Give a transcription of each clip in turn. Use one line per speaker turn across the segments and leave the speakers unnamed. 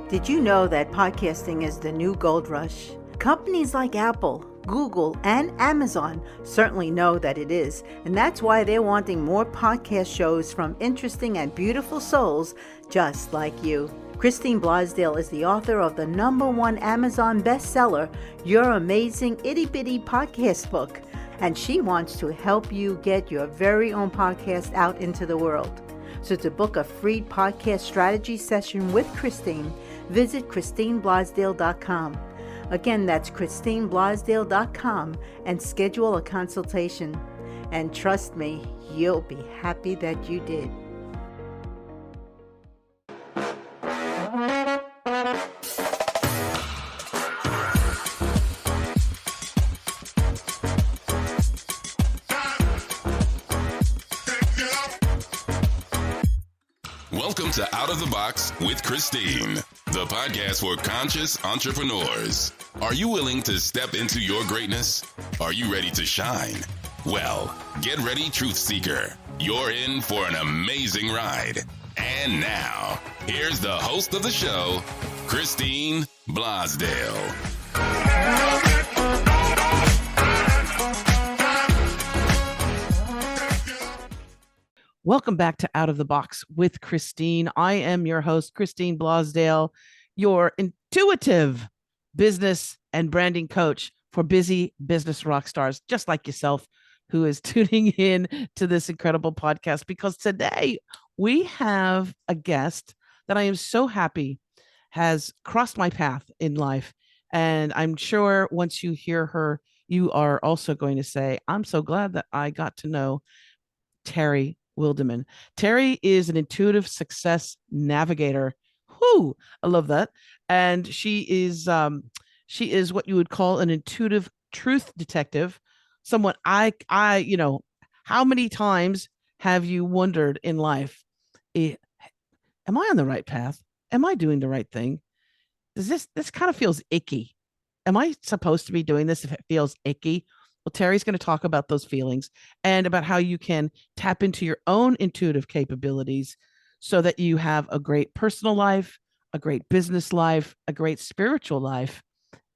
Did you know that podcasting is the new gold rush? Companies like Apple, Google, and Amazon certainly know that it is, and that's why they're wanting more podcast shows from interesting and beautiful souls just like you. Christine Blosdale is the author of the #1 Amazon bestseller, Your Amazing Itty Bitty Podcast Book, and she wants to help you get your very own podcast out into the world. So to book a free podcast strategy session with Christine, visit ChristineBlosdale.com. Again, that's ChristineBlosdale.com and schedule a consultation. And trust me, you'll be happy that you did.
Welcome to Out of the Box with Christine, the podcast for conscious entrepreneurs. Are you willing to step into your greatness? Are you ready to shine? Well, get ready, Truth Seeker. You're in for an amazing ride. And now, here's the host of the show, Christine Blosdale.
Welcome back to Out of the Box with Christine. I am your host, Christine Blosdale, your intuitive business and branding coach for busy business rock stars, just like yourself, who is tuning in to this incredible podcast. Because today we have a guest that I am so happy has crossed my path in life. And I'm sure once you hear her, you are also going to say, I'm so glad that I got to know Terry Wildemann. Terry is an intuitive success navigator. Whoo, I love that. And she is what you would call an intuitive truth detective. Someone how many times have you wondered in life, am I on the right path? Am I doing the right thing? This kind of feels icky. Am I supposed to be doing this if it feels icky? Well, Terry's going to talk about those feelings and about how you can tap into your own intuitive capabilities so that you have a great personal life, a great business life, a great spiritual life.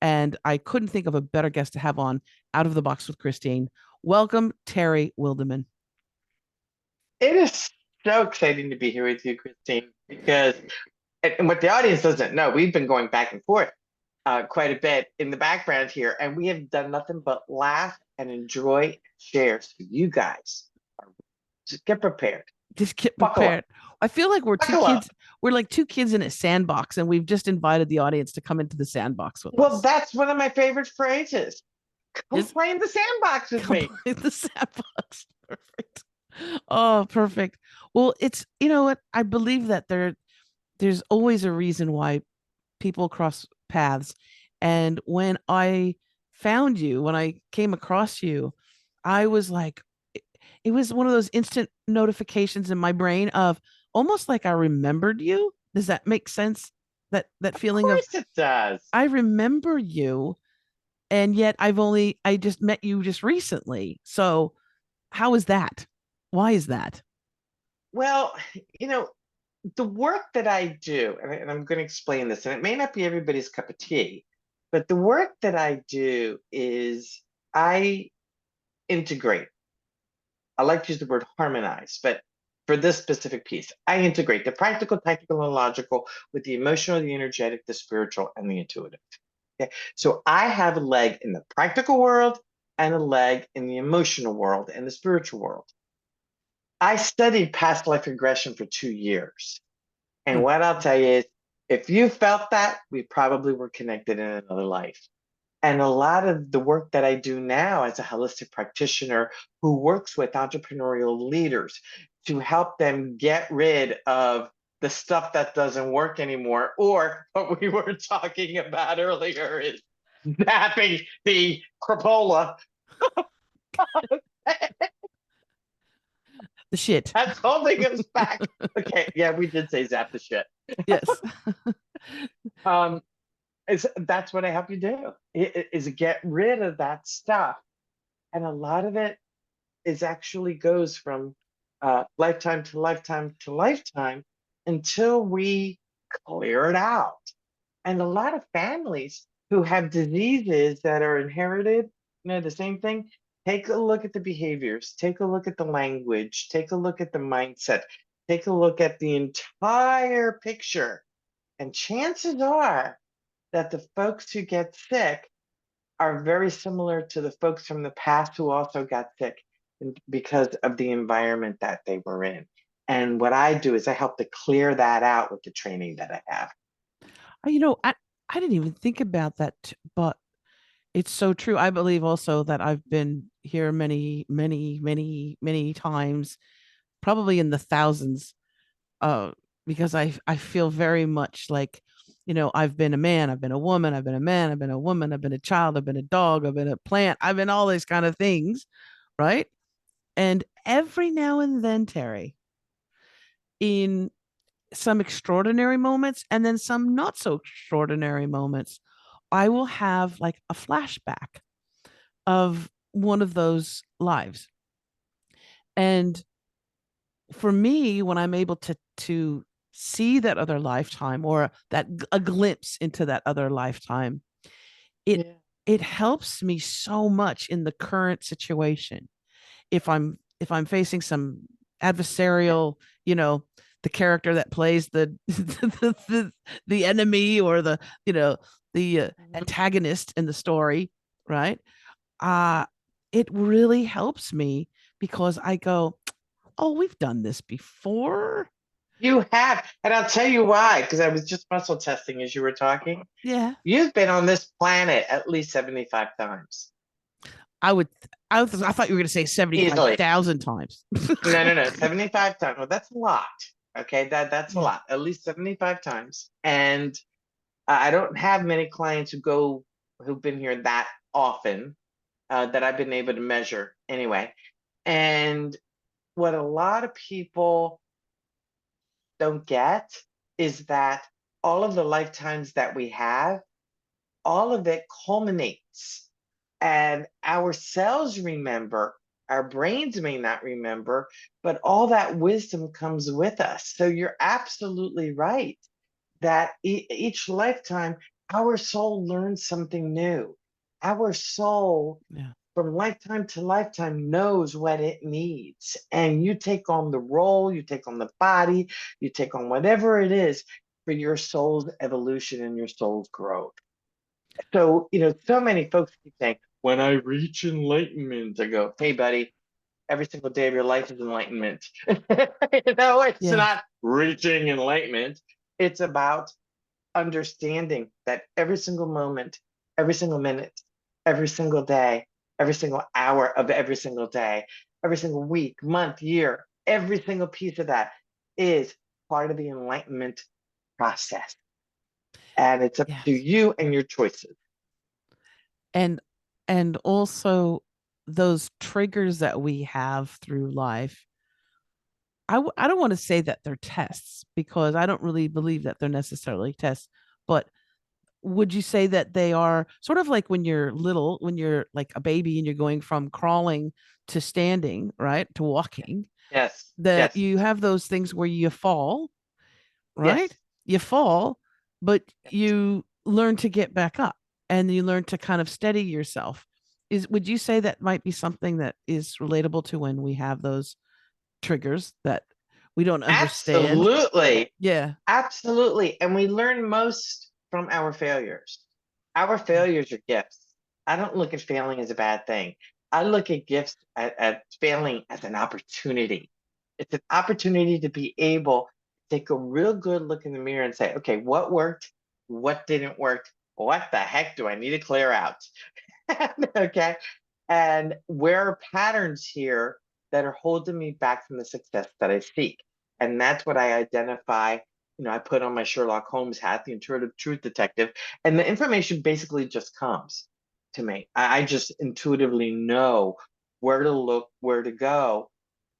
And I couldn't think of a better guest to have on Out of the Box with Christine. Welcome, Terry Wildemann.
It is so exciting to be here with you, Christine, because, and what the audience doesn't know, we've been going back and forth quite a bit in the background here, and we have done nothing but laugh and enjoy and share. So you guys, just get prepared.
Just get prepared. I feel like we're two kids. We're like two kids in a sandbox, and we've just invited the audience to come into the sandbox with us.
Well, that's one of my favorite phrases. Come play in the sandbox with me.
Play the sandbox. Perfect. Oh, perfect. Well, it's, you know what? I believe that there's always a reason why people cross paths. And when I found you, when I came across you, I was like, it was one of those instant notifications in my brain of almost like I remembered you. Does that make sense? That feeling
of course it does.
I remember you, and yet I just met you just recently. So how is that? Why is that?
Well, the work that I do, and I'm going to explain this, and it may not be everybody's cup of tea, but the work that I do is I integrate. I like to use the word harmonize, but for this specific piece, I integrate the practical, tactical, and logical with the emotional, the energetic, the spiritual, and the intuitive. Okay, so I have a leg in the practical world and a leg in the emotional world and the spiritual world. I studied past life regression for 2 years. And what I'll tell you is, if you felt that, we probably were connected in another life. And a lot of the work that I do now as a holistic practitioner who works with entrepreneurial leaders to help them get rid of the stuff that doesn't work anymore, or what we were talking about earlier is zapping the crapola.
The shit.
That's holding us back. Okay, yeah, we did say zap the shit.
Yes.
That's what I help you do, is get rid of that stuff. And a lot of it is actually goes from lifetime to lifetime to lifetime until we clear it out. And a lot of families who have diseases that are inherited, the same thing. Take a look at the behaviors, take a look at the language, take a look at the mindset, take a look at the entire picture. And chances are that the folks who get sick are very similar to the folks from the past who also got sick because of the environment that they were in. And what I do is I help to clear that out with the training that I have.
I didn't even think about that, but it's so true. I believe also that I've been here many, many, many, many times, probably in the thousands, uh, because I feel very much like, I've been a man, I've been a woman, I've been a man, I've been a woman, I've been a child, I've been a dog, I've been a plant, I've been all these kind of things, right? And every now and then, Terry, in some extraordinary moments and then some not so extraordinary moments, I will have like a flashback of one of those lives. And for me, when I'm able to see that other lifetime, or that a glimpse into that other lifetime, it
Yeah.
it helps me so much in the current situation. If I'm facing some adversarial, the character that plays the enemy, or the
Mhm.
antagonist in the story, right? uh it really helps me, because I go, oh, we've done this before.
You have, and I'll tell you why, because I was just muscle testing as you were talking.
Yeah.
You've been on this planet at least 75 times.
I thought you were going to say
Easily.
75,000 times.
No, 75 times. Well, that's a lot. Okay, that's a
Yeah.
lot. At least 75 times. And I don't have many clients who've been here that often, that I've been able to measure anyway. And what a lot of people don't get is that all of the lifetimes that we have, all of it culminates, and our cells remember. Our brains may not remember, but all that wisdom comes with us. So you're absolutely right that each lifetime, our soul learns something new. Our soul,
Yeah.
from lifetime to lifetime, knows what it needs. And you take on the role, you take on the body, you take on whatever it is for your soul's evolution and your soul's growth. So, so many folks keep saying, when I reach enlightenment, I go, hey, buddy, every single day of your life is enlightenment. It's
Yeah.
not reaching enlightenment. It's about understanding that every single moment, every single minute, every single day, every single hour of every single day, every single week, month, year, every single piece of that is part of the enlightenment process. And it's up to
Yes.
you and your choices.
and and also those triggers that we have through life. I don't want to say that they're tests, because I don't really believe that they're necessarily tests, but would you say that they are sort of like when you're little, when you're like a baby and you're going from crawling to standing, right, to walking,
Yes,
that
yes,
you have those things where you fall,
yes,
right? You fall, but
yes.
you learn to get back up, and you learn to kind of steady yourself. Would you say that might be something that is relatable to when we have those triggers that we don't understand?
Absolutely.
Yeah.
Absolutely. And we learn most from our failures. Our
Yeah.
failures are gifts. I don't look at failing as a bad thing. I look at gifts at failing as an opportunity. It's an opportunity to be able to take a real good look in the mirror and say, okay, what worked? What didn't work? What the heck do I need to clear out? Okay. And where are patterns here that are holding me back from the success that I seek? And that's what I identify. I put on my Sherlock Holmes hat, the intuitive truth detective, and the information basically just comes to me. I just intuitively know where to look, where to go,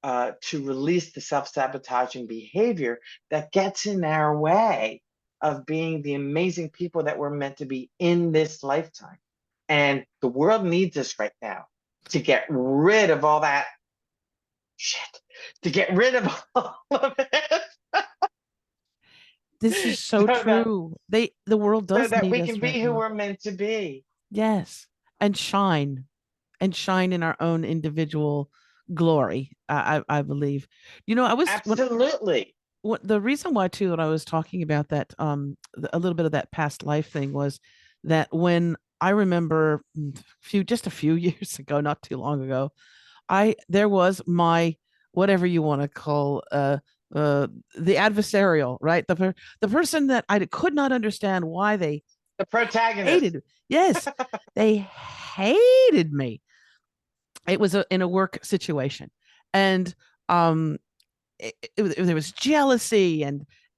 to release the self sabotaging behavior that gets in our way of being the amazing people that we're meant to be in this lifetime. And the world needs us right now to get rid of all that shit, to get rid of all of it.
This is so
so that
true. The world
so
does
that
need
we can
us right
be who
now.
we're meant to be.
Yes. And shine in our own individual glory. I believe, I was,
Absolutely.
what the reason why too, that I was talking about that, a little bit of that past life thing was that when I remember just a few years ago, not too long ago, there was my, whatever you want to call, the adversarial, right? The person that I could not understand why they
The protagonist.
hated. Yes, they hated me. It was in a work situation, and um, there was jealousy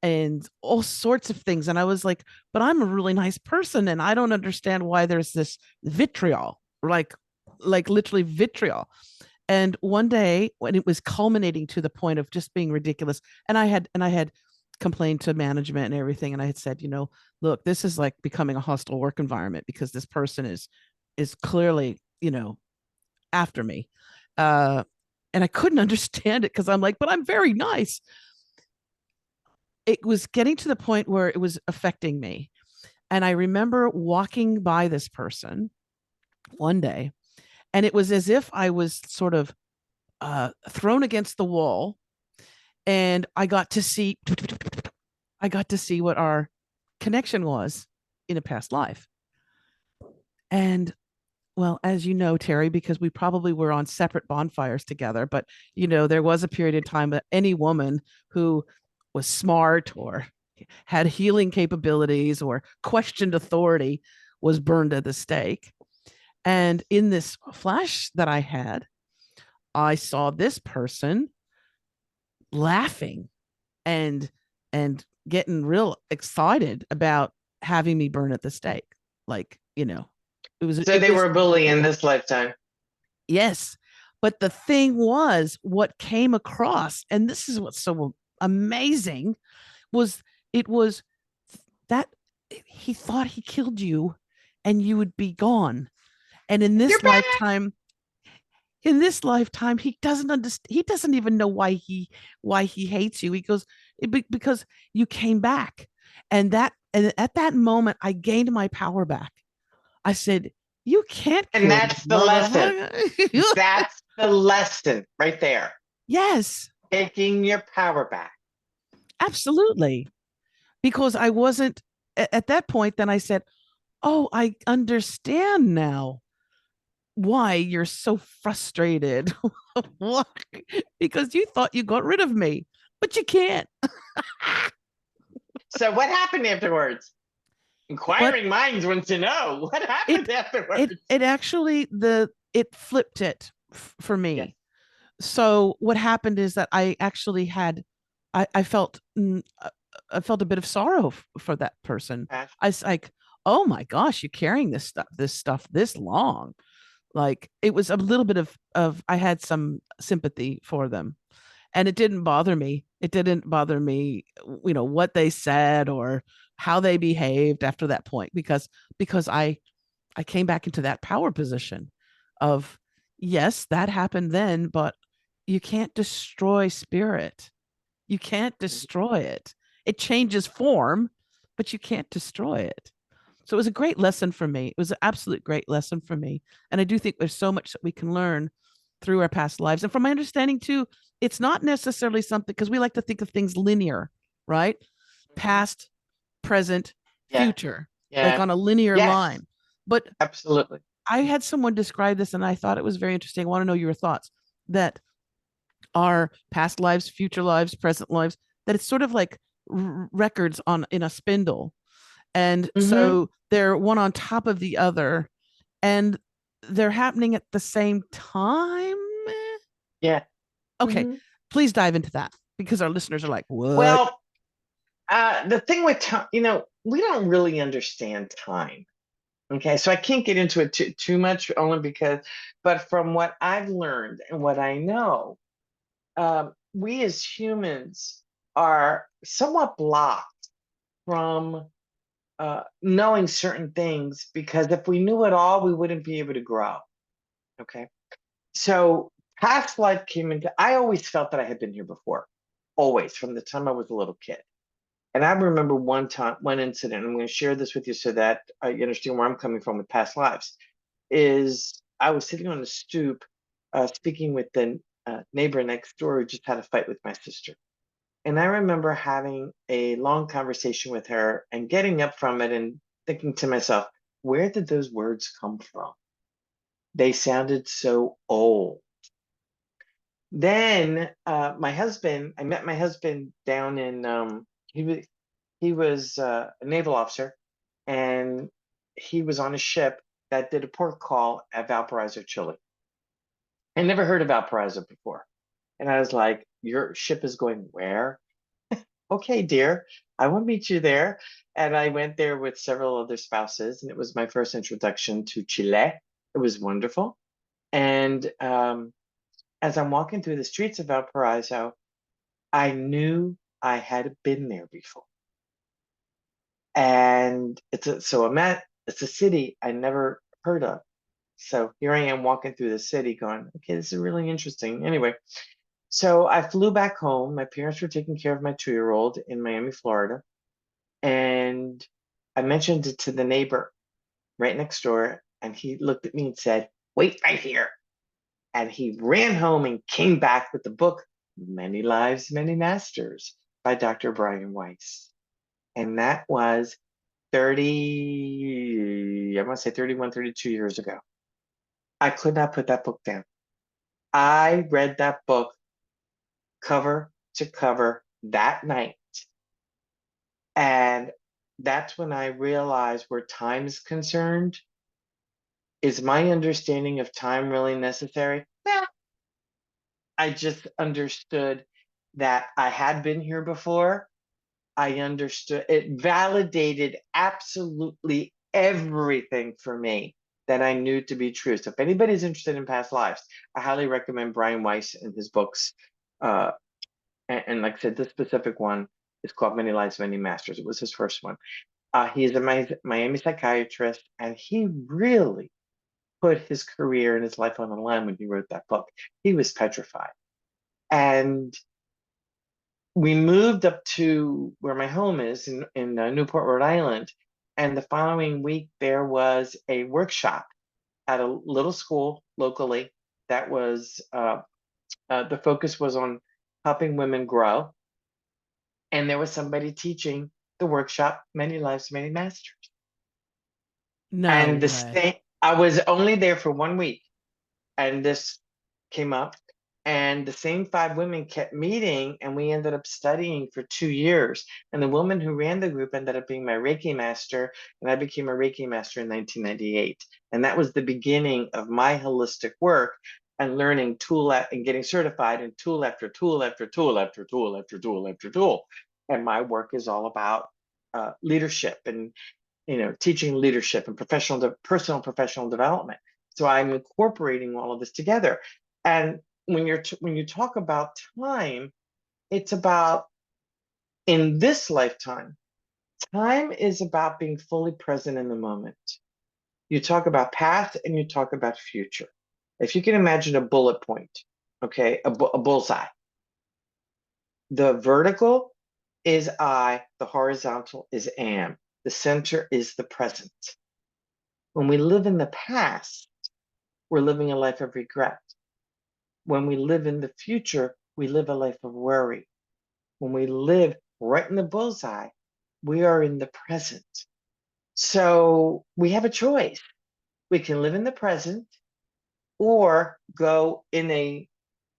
and all sorts of things, and I was like, but I'm a really nice person, and I don't understand why there's this vitriol, like literally vitriol. And one day when it was culminating to the point of just being ridiculous, and I had complained to management and everything, and I had said, look, this is like becoming a hostile work environment because this person is clearly, after me. Uh, and I couldn't understand it because I'm like, but I'm very nice. It was getting to the point where it was affecting me. And I remember walking by this person one day, and it was as if I was sort of thrown against the wall, and I got to see what our connection was in a past life. And well, as you know, Terry, because we probably were on separate bonfires together, but there was a period of time that any woman who was smart or had healing capabilities or questioned authority was burned at the stake. And in this flash that I had, I saw this person laughing and getting real excited about having me burn at the stake. Like, it was
So
it
they were
was
a bully in this lifetime.
yes. But the thing was, what came across, and this is what's so amazing, was it was that he thought he killed you and you would be gone. And
You're back.
in this lifetime, he doesn't understand. He doesn't even know why he hates you. He goes, because you came back. And at that moment, I gained my power back. I said, you can't
And
kill me,
that's the lesson.
motherfucker.
That's the lesson right there.
Yes,
Taking your power back.
absolutely. Because I wasn't at that point, then I said, oh, I understand now why you're so frustrated. Why? Because you thought you got rid of me, but you can't.
So what happened afterwards?
What
Inquiring minds want to know what
it
happened
it
afterwards.
it actually it flipped it for
Yes.
me. So what happened is that I actually I felt I felt a bit of sorrow for that person. I was like, oh my gosh, you're carrying this stuff this long. Like it was a little bit of I had some sympathy for them, and it didn't bother me. It didn't bother me, what they said or how they behaved after that point, because I came back into that power position of, yes, that happened then, but you can't destroy spirit. You can't destroy it. It changes form, but you can't destroy it. So it was a great lesson for me. It was an absolute great lesson for me. And I do think there's so much that we can learn through our past lives. And from my understanding, too, it's not necessarily something, because we like to think of things linear, right? Past, present,
Yeah.
future, like
Yeah.
on a linear
Yes.
line. But
Absolutely.
I had someone describe this, and I thought it was very interesting. I want to know your thoughts, that our past lives, future lives, present lives, that it's sort of like records on in a spindle. And
Mm-hmm.
so they're one on top of the other, and they're happening at the same time.
Yeah.
Okay,
Mm-hmm.
please dive into that, because our listeners are like, what?
Well, the thing with time, we don't really understand time. Okay, so I can't get into it too much, only because, but from what I've learned and what I know, we as humans are somewhat blocked from knowing certain things, because if we knew it all, we wouldn't be able to grow. Okay, so past life came into. I always felt that I had been here before, always from the time I was a little kid. And I remember one incident, I'm going to share this with you so that you understand where I'm coming from with past lives, is I was sitting on the stoop speaking with the neighbor next door who just had a fight with my sister. And I remember having a long conversation with her and getting up from it and thinking to myself, where did those words come from? They sounded so old. Then I met my husband down in, he was a naval officer, and he was on a ship that did a port call at Valparaiso, Chile. I never heard of Valparaiso before. And I was like, your ship is going where? Okay, dear, I will meet you there. And I went there with several other spouses, and it was my first introduction to Chile. It was wonderful. And as I'm walking through the streets of Valparaiso, I knew I had been there before. And it's a city I never heard of. So here I am walking through the city going, okay, this is really interesting. Anyway, so I flew back home. My parents were taking care of my 2-year-old in Miami, Florida. And I mentioned it to the neighbor right next door. And he looked at me and said, wait right here. And he ran home and came back with the book, Many Lives, Many Masters by Dr. Brian Weiss. And that was 30, I want to say 31, 32 years ago. I could not put that book down. I read that book cover to cover that night. And that's when I realized where time is concerned. Is my understanding of time really necessary? Nah. I just understood that I had been here before. I understood it validated absolutely everything for me that I knew to be true. So if anybody's interested in past lives, I highly recommend Brian Weiss and his books. And like I said, this specific one is called Many Lives, Many Masters. It was his first one. He's a Miami psychiatrist, and he really put his career and his life on the line when he wrote that book. He was petrified. And we moved up to where my home is in Newport, Rhode Island. And the following week, there was a workshop at a little school locally that was, the focus was on helping women grow. And there was somebody teaching the workshop, Many Lives, Many Masters.
No
And
way.
I was only there for 1 week, and this came up. And the same 5 women kept meeting, and we ended up studying for 2 years. And the woman who ran the group ended up being my Reiki master, and I became a Reiki master in 1998. And that was the beginning of my holistic work and learning and getting certified in tool after tool after tool after tool after tool after tool. And my work is all about leadership and teaching leadership and personal professional development. So I'm incorporating all of this together. And when you talk about time, it's about in this lifetime, time is about being fully present in the moment. You talk about past and you talk about future. If you can imagine a bullet point, okay, a bullseye. The vertical is I, the horizontal is am, the center is the present. When we live in the past, we're living a life of regret. When we live in the future, we live a life of worry. When we live right in the bullseye, we are in the present. So we have a choice. We can live in the present or go in a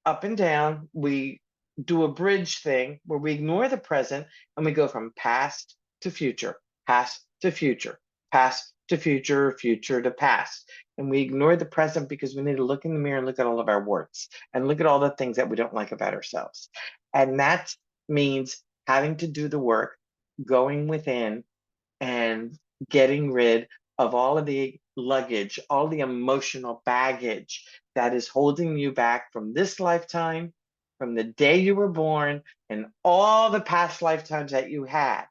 up and down. We do a bridge thing where we ignore the present and we go from past to future, past to future, past to future, future to past. And we ignore the present because we need to look in the mirror and look at all of our warts and look at all the things that we don't like about ourselves. And that means having to do the work, going within and getting rid of all of the luggage, all the emotional baggage that is holding you back from this lifetime, from the day you were born, and all the past lifetimes that you had.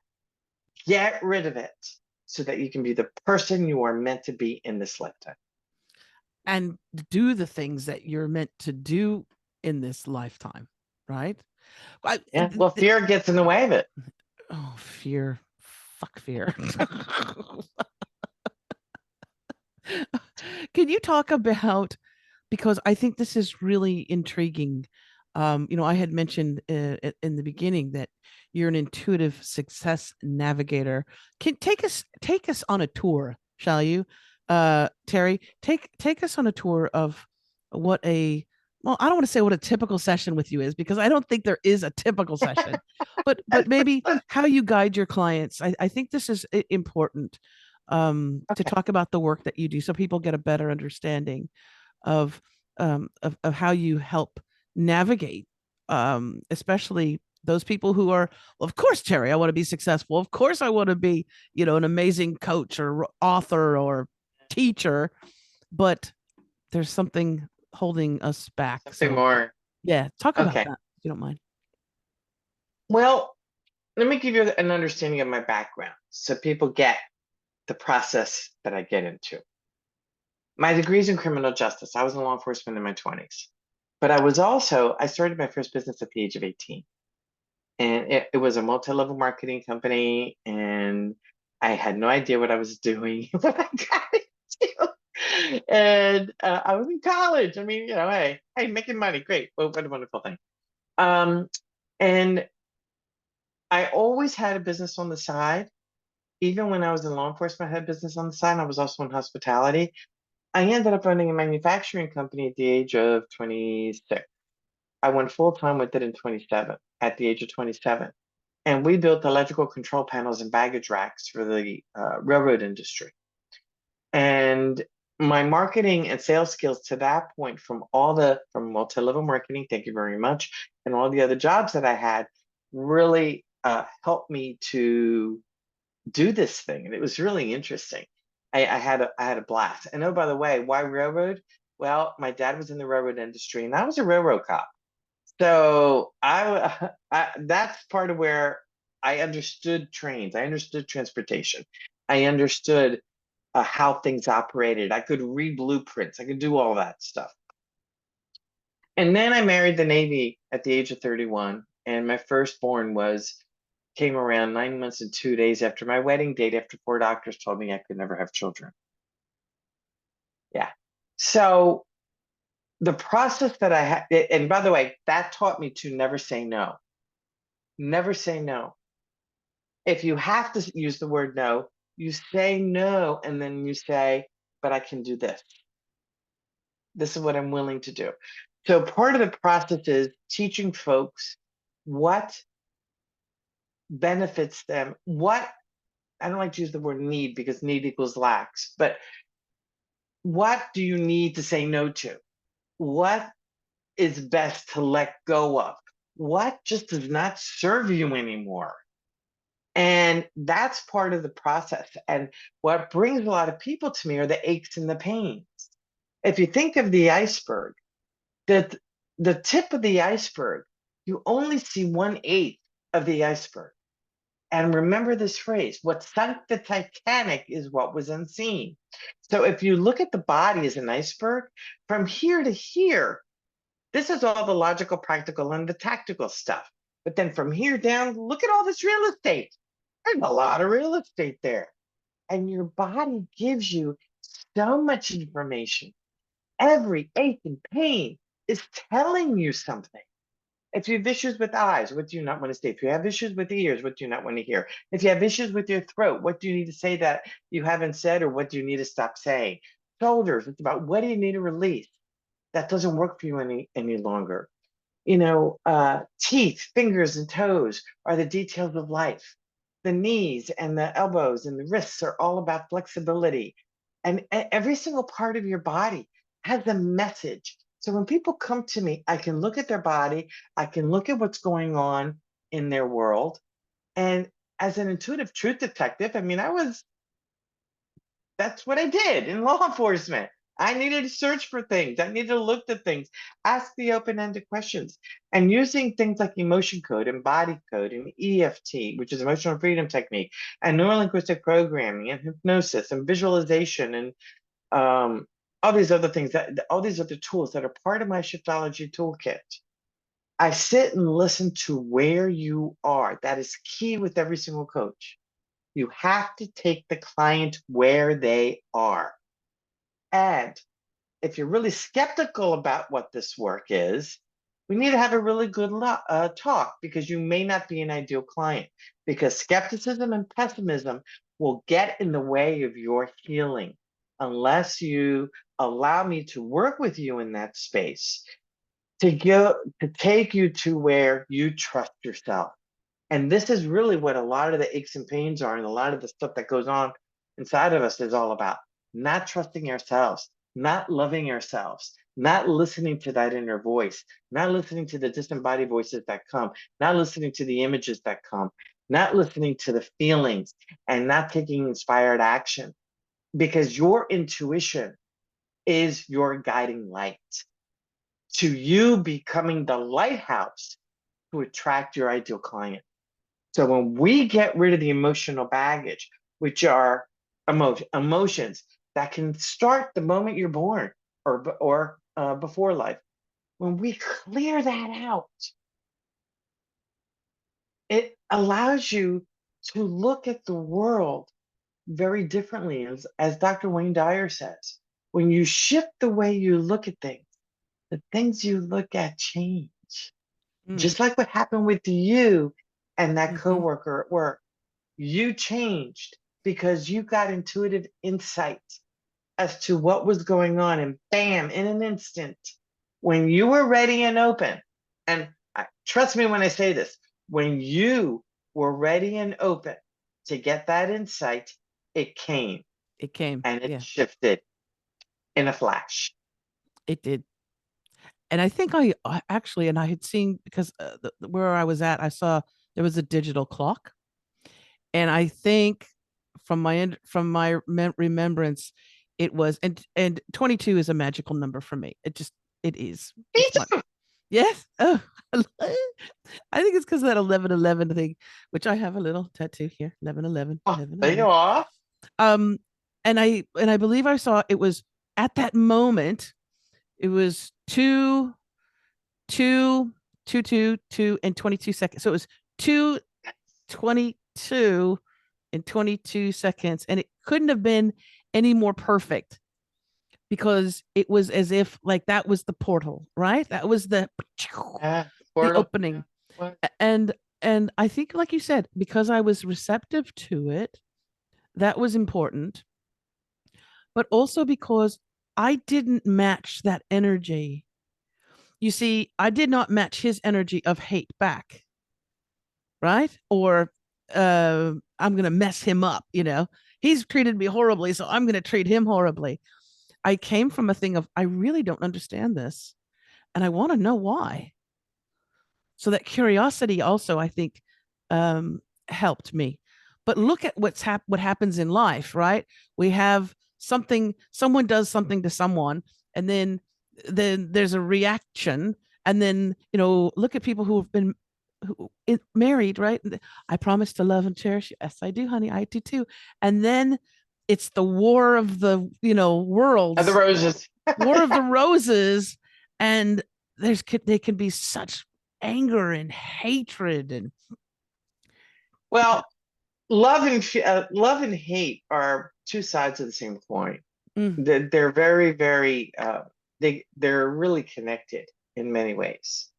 Get rid of it so that you can be the person you are meant to be in this lifetime.
And do the things that you're meant to do in this lifetime, right?
Yeah, well, fear gets in the way of it.
Oh, fear. Fuck fear. Can you talk about, because I think this is really intriguing. I had mentioned in the beginning that you're an intuitive success navigator. Can take us on a tour, shall you? Terry, take us on a tour of what a well, I don't want to say what a typical session with you is because I don't think there is a typical session, but maybe how you guide your clients. I think this is important to
Okay.
talk about the work that you do so people get a better understanding of of how you help navigate, especially those people who are, well, of course, Terry, I want to be successful. Of course, I want to be, an amazing coach or author or teacher, but there's something holding us back.
Something
So,
more.
yeah, talk about
Okay.
that if you don't mind.
Well, let me give you an understanding of my background so people get the process that I get into. My degree's in criminal justice. I was in law enforcement in my 20s. But I started my first business at the age of 18. And it was a multi-level marketing company. And I had no idea what I was doing when I got into. And I was in college. I mean, hey, making money, great. Well, what a wonderful thing. And I always had a business on the side. Even when I was in law enforcement, I had business on the side. And I was also in hospitality. I ended up running a manufacturing company at the age of 26. I went full time with it in 27, at the age of 27. And we built electrical control panels and baggage racks for the railroad industry. And my marketing and sales skills to that point from multi-level marketing, thank you very much, and all the other jobs that I had really helped me to do this thing. And it was really interesting. I had a blast. And oh, by the way, why railroad? Well, my dad was in the railroad industry and I was a railroad cop. So that's part of where I understood trains. I understood transportation. I understood how things operated. I could read blueprints. I could do all that stuff. And then I married the Navy at the age of 31, and my firstborn came around 9 months and 2 days after my wedding date, after 4 doctors told me I could never have children. Yeah. So the process that I had, and by the way, that taught me to never say no. Never say no. If you have to use the word no, you say no, and then you say, but I can do this. This is what I'm willing to do. So part of the process is teaching folks what benefits them, I don't like to use the word need because need equals lacks, but what do you need to say no to? What is best to let go of? What just does not serve you anymore? And that's part of the process. And what brings a lot of people to me are the aches and the pains. If you think of the iceberg, the tip of the iceberg, you only see 1/8 of the iceberg. And remember this phrase, what sunk the Titanic is what was unseen. So if you look at the body as an iceberg, from here to here, this is all the logical, practical, and the tactical stuff. But then from here down, look at all this real estate. There's a lot of real estate there. And your body gives you so much information. Every ache and pain is telling you something. If you have issues with eyes, what do you not want to say? If you have issues with ears, what do you not want to hear? If you have issues with your throat, what do you need to say that you haven't said, or what do you need to stop saying? Shoulders, it's about what do you need to release that doesn't work for you any longer. Teeth, fingers, and toes are the details of life. The knees and the elbows and the wrists are all about flexibility. And every single part of your body has a message. So when people come to me, I can look at their body, I can look at what's going on in their world. And as an intuitive truth detective, I mean, that's what I did in law enforcement. I needed to search for things. I needed to look at things, ask the open-ended questions, and using things like emotion code and body code and EFT, which is emotional freedom technique, and neurolinguistic programming and hypnosis and visualization and all these other things, all these other tools that are part of my shiftology toolkit. I sit and listen to where you are. That is key with every single coach. You have to take the client where they are. And if you're really skeptical about what this work is, we need to have a really good talk, because you may not be an ideal client, because skepticism and pessimism will get in the way of your healing unless you allow me to work with you in that space, to take you to where you trust yourself. And this is really what a lot of the aches and pains are, and a lot of the stuff that goes on inside of us is all about: not trusting ourselves, not loving ourselves, not listening to that inner voice, not listening to the disembodied voices that come, not listening to the images that come, not listening to the feelings, and not taking inspired action, because your intuition is your guiding light to you becoming the lighthouse to attract your ideal client. So when we get rid of the emotional baggage, which are emotions that can start the moment you're born, or before life, when we clear that out, it allows you to look at the world very differently. As Dr. Wayne Dyer says, when you shift the way you look at things, the things you look at change. Just like what happened with you and that coworker at work. You changed because you got intuitive insight as to what was going on, and bam, in an instant, when you were ready and open, and trust me when I say this, when you were ready and open to get that insight, it came.
It came.
And it
Yeah,
shifted in a flash.
it did. And I think I actually, and I had seen, because where I was at, I saw there was a digital clock, and I think from my remembrance, it was, and 22 is a magical number for me. It is.
Me
It's my,
too.
yes. Oh, I think it's because of that 1111 thing, which I have a little tattoo here. 1111.
Oh,
11,
there you
11.
are.
Um, and I believe I saw it was at that moment. It was two, 2 and 22 seconds. So it was 2:22 and 22 seconds, and it couldn't have been any more perfect, because it was as if like that was the portal, right? That was the
Portal.
opening.
What?
And I think, like you said, because I was receptive to it, that was important, but also because I didn't match that energy. You see, I did not match his energy of hate back, right? Or I'm going to mess him up, He's treated me horribly, so I'm going to treat him horribly. I came from a thing of, I really don't understand this, and I want to know why. So that curiosity also, I think, helped me. But look at what happens in life, right? We have someone does something to someone, and then there's a reaction, and then look at people who have been married, right? I promise to love and cherish you. Yes, I do, honey. I do too. And then it's the war of the
Of the
worlds,
roses.
war of the roses, and they can be such anger and hatred and
Well, love and hate are two sides of the same coin.
mm,
They're very, very they're really connected in many ways.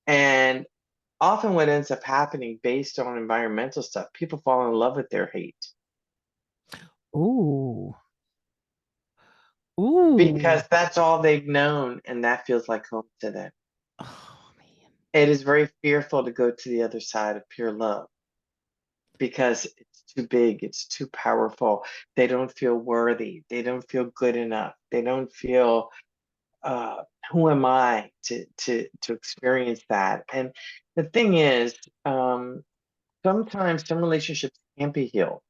And often what ends up happening based on environmental stuff, people fall in love with their hate
ooh, ooh,
because that's all they've known, and that feels like home to them.
oh man,
It is very fearful to go to the other side of pure love because it's too big, it's too powerful. They don't feel worthy, they don't feel good enough, they don't feel uh, who am I to experience that? And the thing is, sometimes some relationships can't be healed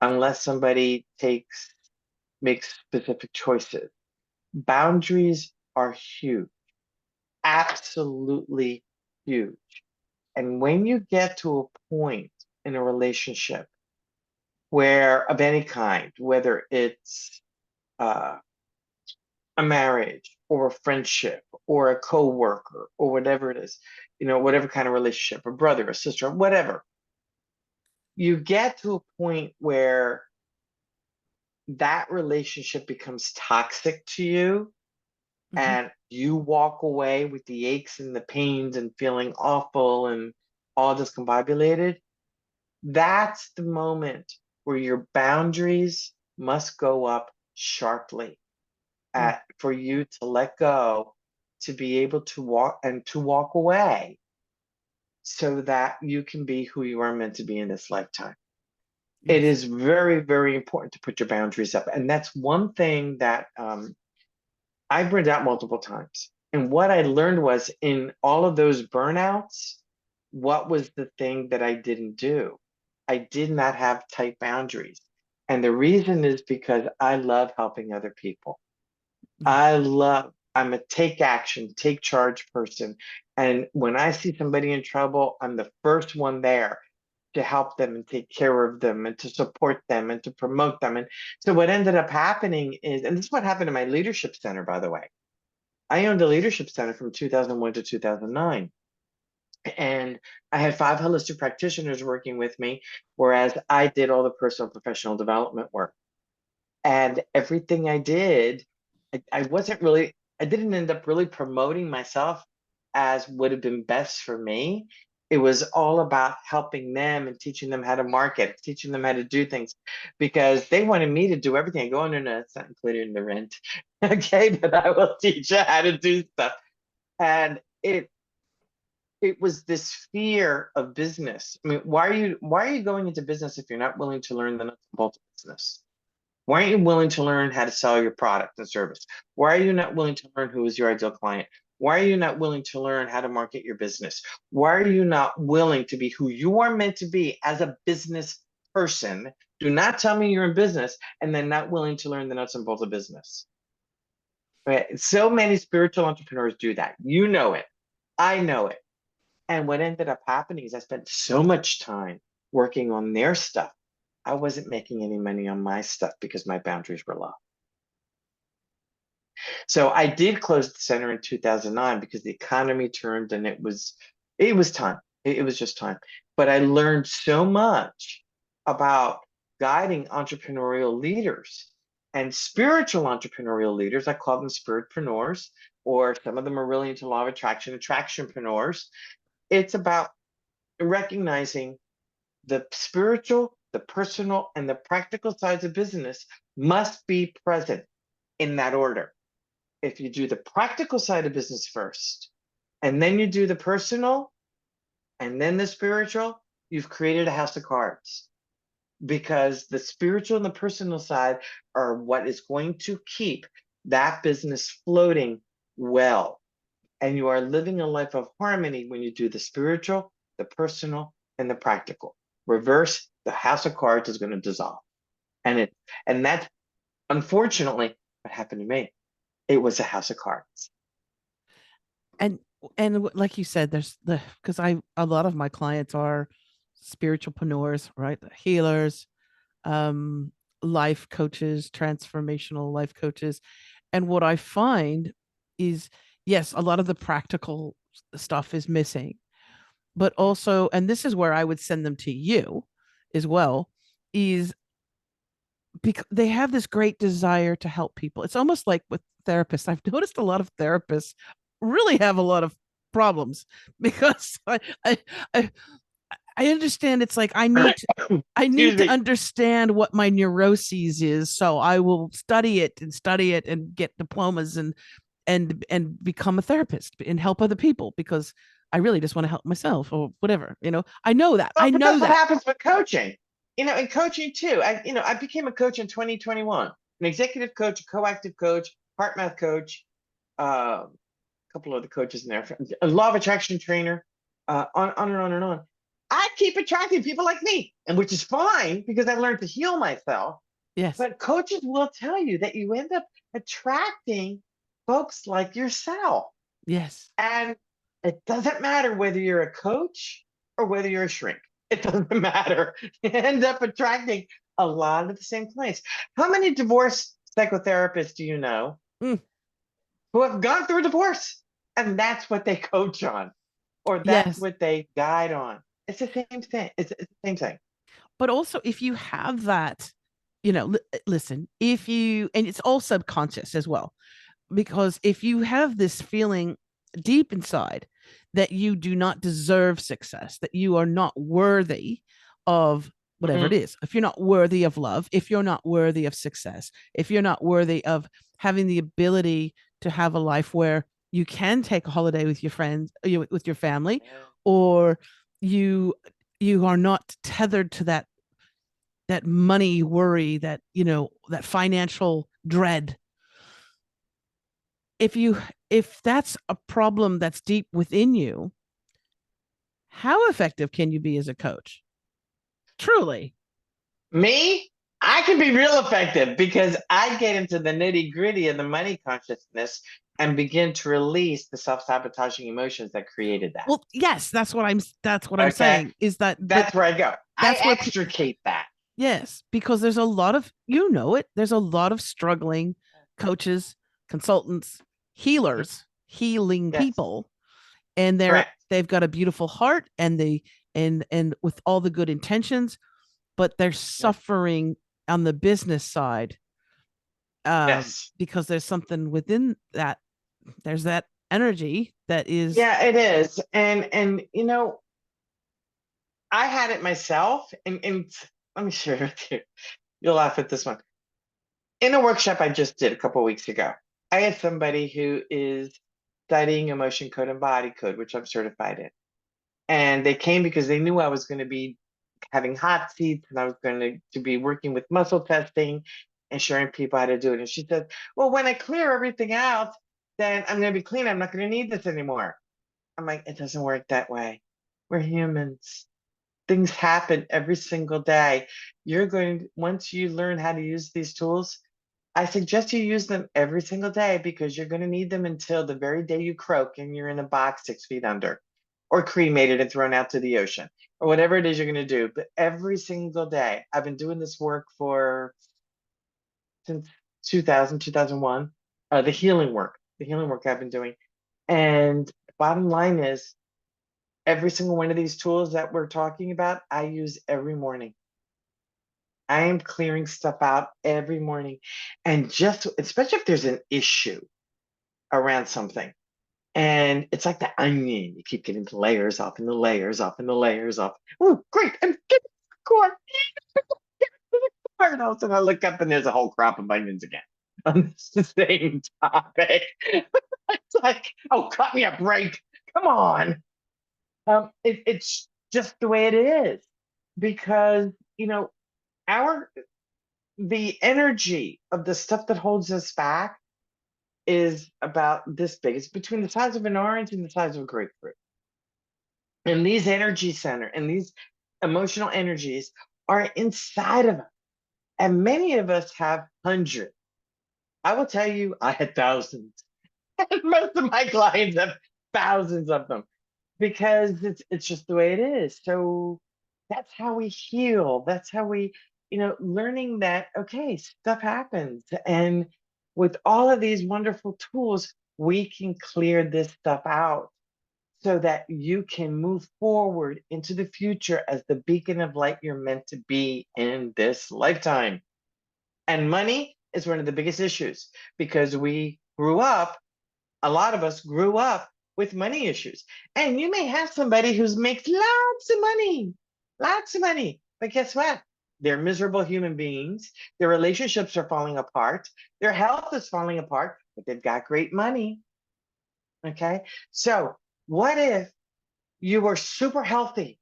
unless somebody makes specific choices. Boundaries are huge, absolutely huge. And when you get to a point in a relationship where of any kind, whether it's uh, a marriage or a friendship or a coworker or whatever it is, whatever kind of relationship, a brother, a sister, whatever, you get to a point where that relationship becomes toxic to you
Mhm.
and you walk away with the aches and the pains and feeling awful and all discombobulated. That's the moment where your boundaries must go up sharply
Mm.
for you to let go, to be able to walk away so that you can be who you are meant to be in this lifetime. It
Yes.
is very, very important to put your boundaries up. And that's one thing that I burned out multiple times. And what I learned was in all of those burnouts, what was the thing that I didn't do? I did not have tight boundaries. And the reason is because I love helping other people.
Yes.
I'm a take action, take charge person. And when I see somebody in trouble, I'm the first one there to help them and take care of them and to support them and to promote them. And so what ended up happening is, and this is what happened in my leadership center, by the way. I owned a leadership center from 2001 to 2009. And I had 5 holistic practitioners working with me, whereas I did all the personal professional development work. And everything I did, I wasn't really, I didn't end up really promoting myself as would have been best for me. It was all about helping them and teaching them how to market, teaching them how to do things because they wanted me to do everything. I go, no, no, it's not included in the rent. Okay, but I will teach you how to do stuff. And it was this fear of business. I mean, why are you going into business if you're not willing to learn the nuts and bolts of business? Why aren't you willing to learn how to sell your product and service? Why are you not willing to learn who is your ideal client? Why are you not willing to learn how to market your business? Why are you not willing to be who you are meant to be as a business person? Do not tell me you're in business and then not willing to learn the nuts and bolts of business. Right? So many spiritual entrepreneurs do that. You know it. I know it. And what ended up happening is I spent so much time working on their stuff. I wasn't making any money on my stuff because my boundaries were low. So I did close the center in 2009 because the economy turned and it was time. It was just time. But I learned so much about guiding entrepreneurial leaders and spiritual entrepreneurial leaders. I call them spiritpreneurs, or some of them are really into law of attraction, attractionpreneurs. It's about recognizing the spiritual, the personal, and the practical sides of business must be present in that order. If you do the practical side of business first, and then you do the personal, and then the spiritual, you've created a house of cards. Because the spiritual and the personal side are what is going to keep that business floating well. And you are living a life of harmony when you do the spiritual, the personal, and the practical. Reverse, the house of cards is going to dissolve. And that's unfortunately what happened to me. It was a house of cards.
And like you said, there's because a lot of my clients are spiritualpreneurs, right? Healers, um, life coaches, transformational life coaches. And what I find is, yes, a lot of the practical stuff is missing, but also, and this is where I would send them to you as well, is because they have this great desire to help people. It's almost like with therapists. I've noticed a lot of therapists really have a lot of problems because I, I I understand it's like I
Excuse
need to
me.
understand what my neuroses is, so I will study it and get diplomas and become a therapist and help other people because I really just want to help myself or whatever. I know that.
Well,
I
but
know
that's what
that.
happens with coaching. In coaching too. I became a coach in 2021, an executive coach, a coactive coach, heart math coach, a couple of the coaches in there, a law of attraction trainer, on and on and on. I keep attracting people like me, and which is fine because I've learned to heal myself.
Yes.
But coaches will tell you that you end up attracting folks like yourself.
Yes.
And it doesn't matter whether you're a coach or whether you're a shrink. It doesn't matter. You end up attracting a lot of the same clients. How many divorce psychotherapists do you know?
Mm.
who have gone through a divorce, and that's what they coach on, or that's
Yes.
what they guide on. It's the same thing. It's the same thing.
But also, if you have that, listen, if you, and it's all subconscious as well, because if you have this feeling deep inside that you do not deserve success, that you are not worthy of whatever it
Mhm.
is, if you're not worthy of love, if you're not worthy of success, if you're not worthy of having the ability to have a life where you can take a holiday with your friends, with your family, or you you are not tethered to that money worry, that financial dread. If that's a problem that's deep within you, how effective can you be as a coach? Truly.
Me, I can be real effective because I get into the nitty gritty of the money consciousness and begin to release the self sabotaging emotions that created that.
Well, yes, that's what I'm
Okay.
saying is that, but
That's where I go. I
that's where
extricate that.
yes, because there's a lot of, there's a lot of struggling coaches, consultants,
Mhm.
healers, healing
Yes.
people, and
Correct.
they've got a beautiful heart, and with all the good intentions, but they're
Yes.
suffering on the business side,
Yes.
because there's something within that. There's that energy that is.
Yeah, it is. And I had it myself, and let me share it with you. You'll laugh at this one. In a workshop I just did a couple of weeks ago, I had somebody who is studying emotion code and body code, which I'm certified in. And they came because they knew I was going to be having hot seats and I was going to be working with muscle testing and showing people how to do it. And she said, well, when I clear everything out, then I'm going to be clean. I'm not going to need this anymore. I'm like, it doesn't work that way. We're humans. Things happen every single day. Once you learn how to use these tools, I suggest you use them every single day because you're going to need them until the very day you croak and you're in a box 6 feet under, or cremated and thrown out to the ocean, or whatever it is you're going to do. But every single day, I've been doing this work since 2000, 2001, the healing work I've been doing. And bottom line is, every single one of these tools that we're talking about, I use every morning. I am clearing stuff out every morning. And just, especially if there's an issue around something. And it's like the onion. You keep getting the layers off and the layers off and the layers off. Oh, great. I'm getting the core. And all of a sudden I look up and there's a whole crop of onions again on the same topic. It's like, oh, cut me a break. Come on. It's just the way it is because, our the energy of the stuff that holds us back is about this big. It's between the size of an orange and the size of a grapefruit. And these energy center and these emotional energies are inside of us. And many of us have hundreds. I will tell you, I had thousands. And most of my clients have thousands of them because it's just the way it is. So that's how we heal. That's how we, learning that, okay, stuff happens. And with all of these wonderful tools, we can clear this stuff out so that you can move forward into the future as the beacon of light you're meant to be in this lifetime. And money is one of the biggest issues because a lot of us grew up with money issues. And you may have somebody who makes lots of money. But guess what? They're miserable human beings. Their relationships are falling apart. Their health is falling apart, but they've got great money. Okay. So, what if you were super healthy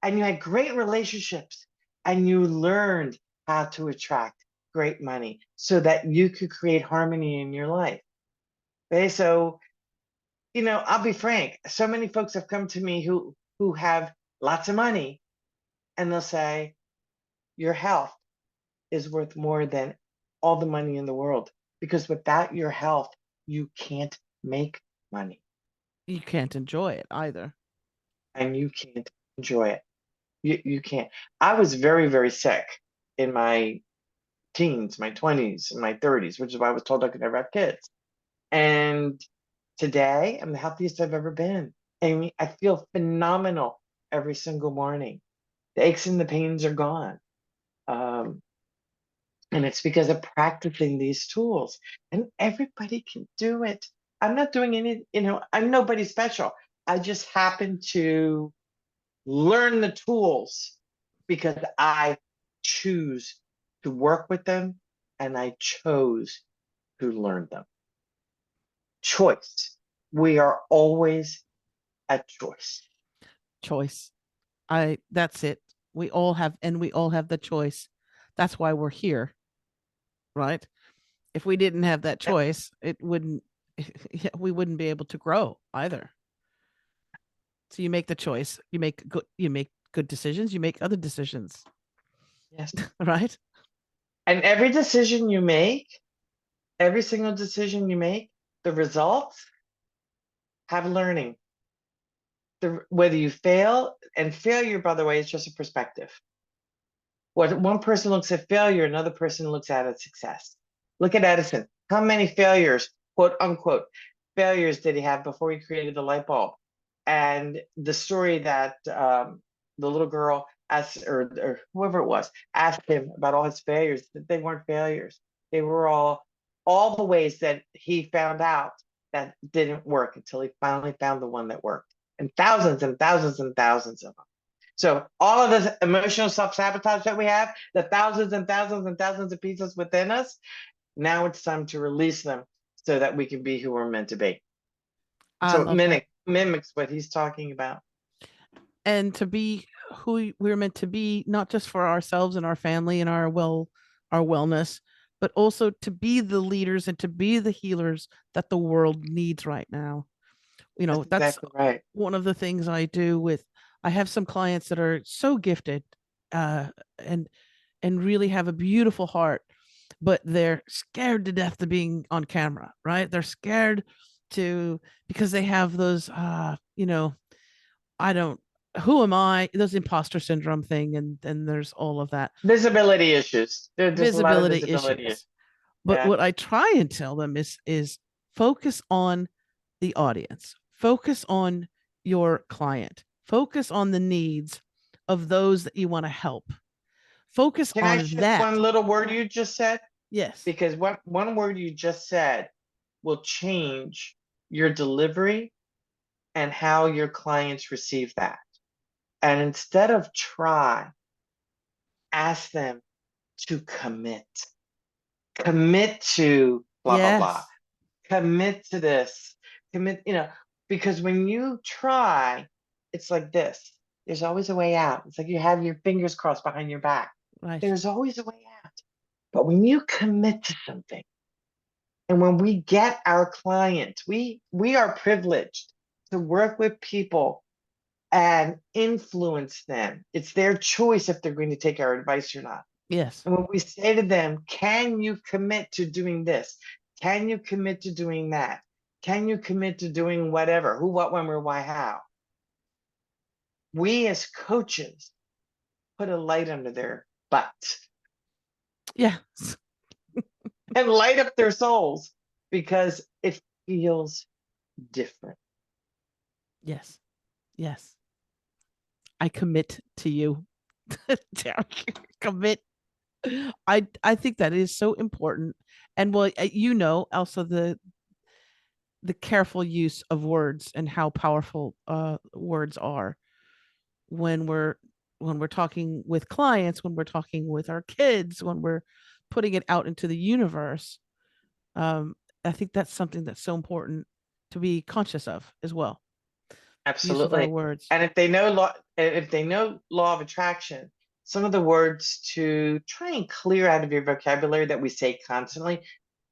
and you had great relationships and you learned how to attract great money so that you could create harmony in your life? Okay. So, I'll be frank. So many folks have come to me who have lots of money and they'll say, your health is worth more than all the money in the world because without your health, you can't make money
You can't enjoy it either.
and you can't enjoy it. You can't. I was very, very sick in my teens, my 20s, and my 30s, which is why I was told I could never have kids. And today I'm the healthiest I've ever been. I mean, I feel phenomenal every single morning. The aches and the pains are gone. Um, and it's because of practicing these tools. And everybody can do it. I'm not doing any, I'm nobody special. I just happen to learn the tools because I choose to work with them and I chose to learn them. Choice. We are always at choice.
Choice. That's it. We all have the choice. That's why we're here, right? If we didn't have that choice, it wouldn't we wouldn't be able to grow either. So you make the choice. You make good decisions, you make other decisions.
Yes.
Right?
And every decision you make, every single decision you make, the results have learning. Whether you fail, and failure, by the way, is just a perspective. What one person looks at failure, another person looks at as success. Look at Edison. How many failures, quote unquote, failures did he have before he created the light bulb? And the story that the little girl asked, or whoever it was, asked him about all his failures, that they weren't failures. They were all the ways that he found out that didn't work until he finally found the one that worked. And thousands and thousands and thousands of them. So all of this emotional self-sabotage that we have, the thousands and thousands and thousands of pieces within us, now it's time to release them so that we can be who we're meant to be.
I
So it
love that.
mimics what he's talking about.
And to be who we're meant to be, not just for ourselves and our family and our wellness, but also to be the leaders and to be the healers that the world needs right now. That's
exactly right.
one of the things I have some clients that are so gifted, uh, and really have a beautiful heart, but they're scared to death to being on camera, right? They're scared because they have those, I don't, who am I? Those imposter syndrome thing. And there's all of that.
Visibility issues. There's a lot of
Visibility
visibility.
issues. But
Yeah.
what I try and tell them is focus on the audience, focus on your client, focus on the needs of those that you want to help. Focus
Can I
on
shift
that.
one little word you just said?
Yes.
Because one word you just said will change your delivery and how your clients receive that. And instead of try, ask them to commit. Commit to blah, blah, blah.
Yes.
Commit to this. Commit, because when you try, it's like this. There's always a way out. It's like you have your fingers crossed behind your back.
Right.
There's always a way out. But when you commit to something, and when we get our clients, we are privileged to work with people and influence them. It's their choice if they're going to take our advice or not.
Yes.
And when we say to them, can you commit to doing this? Can you commit to doing that? Can you commit to doing whatever? Who, what, when, where, why, how? We as coaches put a light under their butt.
Yes.
And light up their souls because it feels different.
Yes. Yes. I commit to you. Commit. I think that is so important. And well, also the careful use of words and how powerful words are when we're talking with clients, when we're talking with our kids, when we're putting it out into the universe. I think that's something that's so important to be conscious of as well. Use of our
Absolutely.
words.
And if they know law of attraction, some of the words to try and clear out of your vocabulary that we say constantly,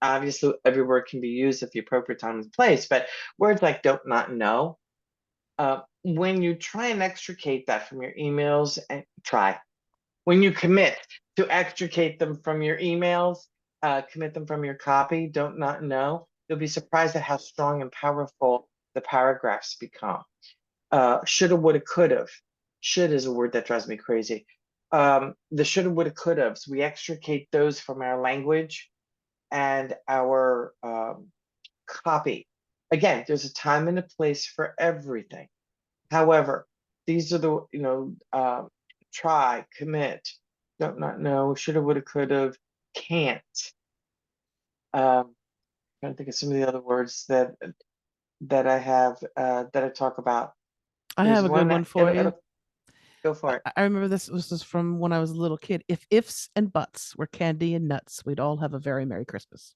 obviously every word can be used at the appropriate time and place, but words like don't, not, know, when you try and extricate that from your emails, and when you commit to extricate them from your emails, commit them from your copy, don't, not, know, you'll be surprised at how strong and powerful the paragraphs become. Shoulda, woulda, could've. Should is a word that drives me crazy. The shoulda, woulda, could'ves, we extricate those from our language and our copy. Again, there's a time and a place for everything. However, these are the, try, commit, don't not know, shoulda, woulda, coulda, can't. Trying to think of some of the other words that I have that I talk about.
I
There's
have a good
one
one for you.
go for it.
I remember this was from when I was a little kid. If ifs and buts were candy and nuts, we'd all have a very Merry Christmas.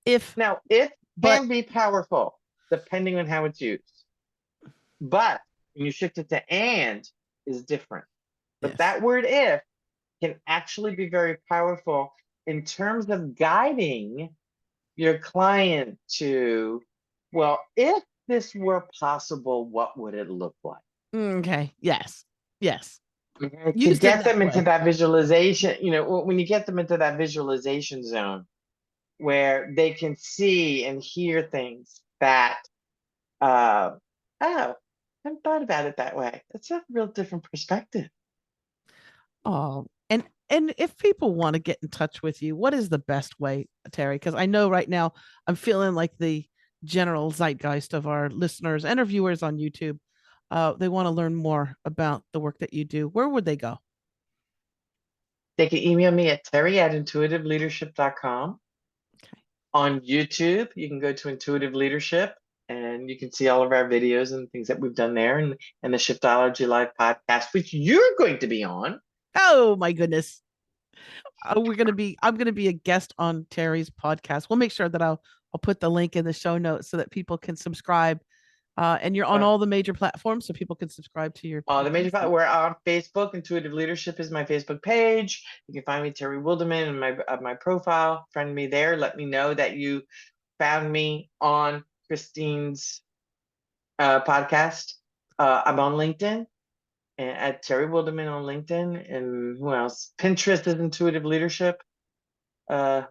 If
Now, it
but
can be powerful depending on how it's used. But when you shift it to and is different. But
yes.
that word if can actually be very powerful in terms of guiding your client to, well, if this were possible, what would it look like?
Okay. Yes. Yes.
To
Used in
get
that
them into
way.
that visualization, when you get them into that visualization zone where they can see and hear things that, oh, I haven't thought about it that way. It's a real different perspective.
Oh, and if people want to get in touch with you, what is the best way, Terry? Because I know right now I'm feeling like the general zeitgeist of our listeners and our viewers on YouTube. They want to learn more about the work that you do. Where would they go?
They can email me at terry@intuitiveleadership.com.
Okay.
On YouTube, you can go to Intuitive Leadership and you can see all of our videos and things that we've done there, and the Shiftology Live podcast, which you're going to be on.
Oh my goodness. I'm gonna be a guest on Terry's podcast. We'll make sure that I'll put the link in the show notes so that people can subscribe. And you're on all the major platforms, so people can subscribe to your
The major we're on Facebook. Intuitive Leadership is my Facebook page. You can find me, Terry Wildemann, in my profile. Friend me there. Let me know that you found me on Christine's podcast. I'm on LinkedIn and at Terry Wildemann on LinkedIn. And who else? Pinterest is Intuitive Leadership.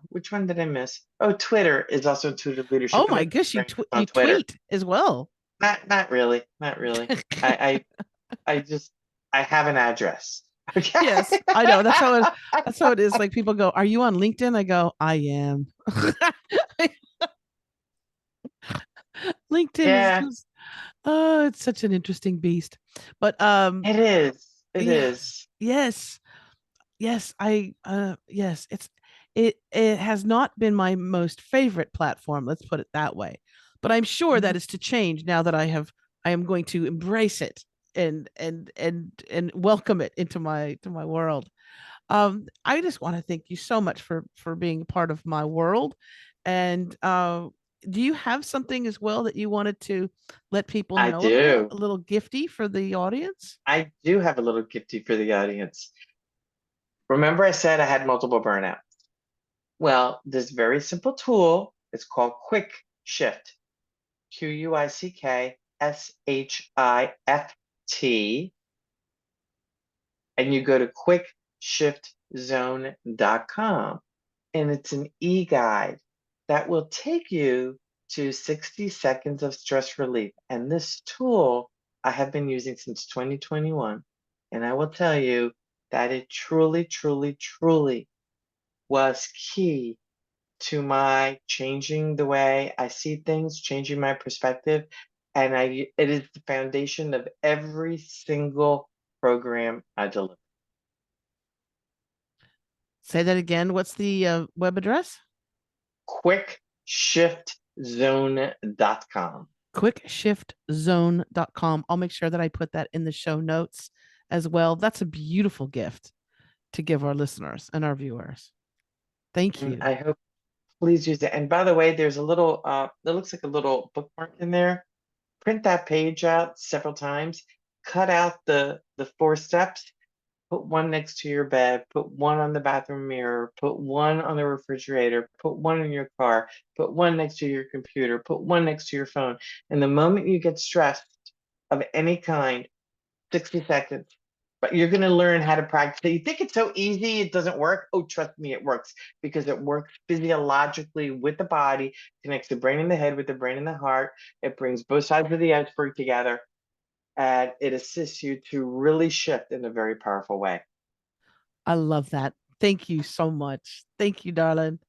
Which one did I miss? Oh, Twitter is also Intuitive Leadership.
Oh my gosh, you
on Twitter.
tweet as well.
Not really. I just I have an address. Okay.
Yes, I know. That's how it is. Like people go, "Are you on LinkedIn?" I go, "I am." LinkedIn is
Yeah,
just it's such an interesting beast. But
it is. It
yes,
is.
yes, yes, yes, it has not been my most favorite platform, let's put it that way. But I'm sure that is to change now that I am going to embrace it and welcome it into my world. I just want to thank you so much for being a part of my world. And do you have something as well that you wanted to let people
I
know about?
do.
A little gifty for the audience?
I do have a little gifty for the audience. Remember I said I had multiple burnouts. Well, this very simple tool is called Quick Shift. QUICKSHIFT. And you go to quickshiftzone.com. And it's an e-guide that will take you to 60 seconds of stress relief. And this tool I have been using since 2021. And I will tell you that it truly, truly, truly was key to my changing the way I see things, changing my perspective. And it is the foundation of every single program I deliver.
Say that again. What's the web address?
quickshiftzone.com.
Quickshiftzone.com. I'll make sure that I put that in the show notes as well. That's a beautiful gift to give our listeners and our viewers. Thank you.
And I hope, please use it. And by the way, there's a little, it looks like a little bookmark in there. Print that page out several times. Cut out the 4 steps. Put one next to your bed, put one on the bathroom mirror, put one on the refrigerator, put one in your car, put one next to your computer, put one next to your phone. And the moment you get stressed of any kind, 60 seconds, but you're going to learn how to practice. You think it's so easy, it doesn't work. Oh, trust me, it works, because it works physiologically with the body, connects the brain and the head with the brain and the heart. It brings both sides of the iceberg together. And it assists you to really shift in a very powerful way.
I love that. Thank you so much. Thank you, darling.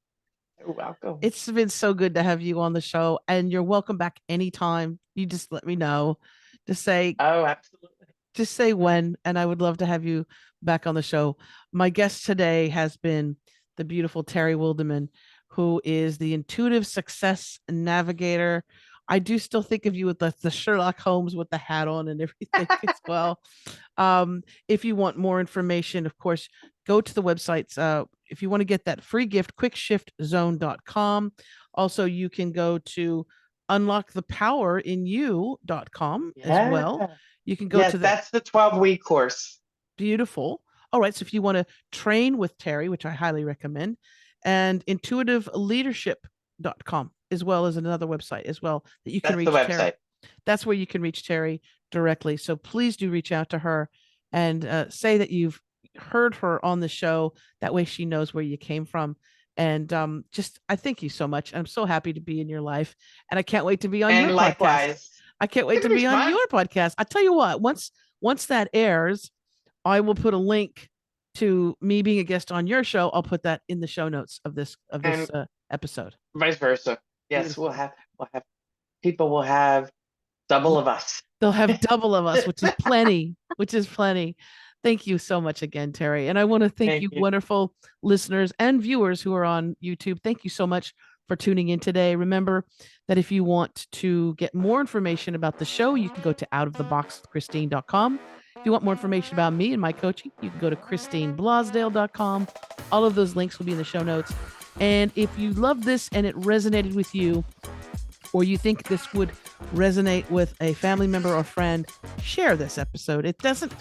You're welcome.
It's been so good to have you on the show, and you're welcome back anytime. You just let me know. Just say,
Oh, absolutely.
just say when, and I would love to have you back on the show. My guest today has been the beautiful Terry Wildemann, who is the intuitive success navigator. I do still think of you with the Sherlock Holmes with the hat on and everything as well. If you want more information, of course, go to the websites. If you want to get that free gift, quickshiftzone.com. Also, you can go to unlockthepowerinyou.com as well. You can go to
that's the 12-week course.
Beautiful. All right. So if you want to train with Terry, which I highly recommend, and intuitiveleadership.com, as well as another website as well that you can reach Terry. That's where you can reach Terry directly. So please do reach out to her and say that you've heard her on the show. That way she knows where you came from. And I thank you so much. I'm so happy to be in your life. And I can't wait to be on your podcast. I can't wait to be on your podcast. I tell you what, once that airs, I will put a link to me being a guest on your show. I'll put that in the show notes of this episode.
Vice versa. Yes, beautiful. we'll have people will have double of us.
They'll have double of us, which is plenty. Thank you so much again, Terry. And I want to thank you, wonderful listeners and viewers who are on YouTube. Thank you so much for tuning in today. Remember that if you want to get more information about the show, you can go to outoftheboxwithchristine.com. If you want more information about me and my coaching, you can go to christineblosdale.com. All of those links will be in the show notes. And if you love this and it resonated with you, or you think this would resonate with a family member or friend, share this episode. It doesn't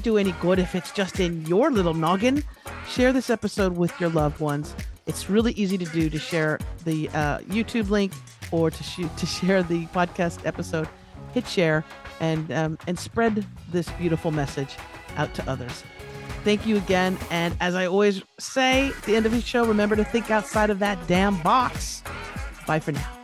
do any good if it's just in your little noggin. Share this episode with your loved ones. It's really easy to do, to share the YouTube link or to share the podcast episode. Hit share and spread this beautiful message out to others. Thank you again. And as I always say at the end of each show, remember to think outside of that damn box. Bye for now.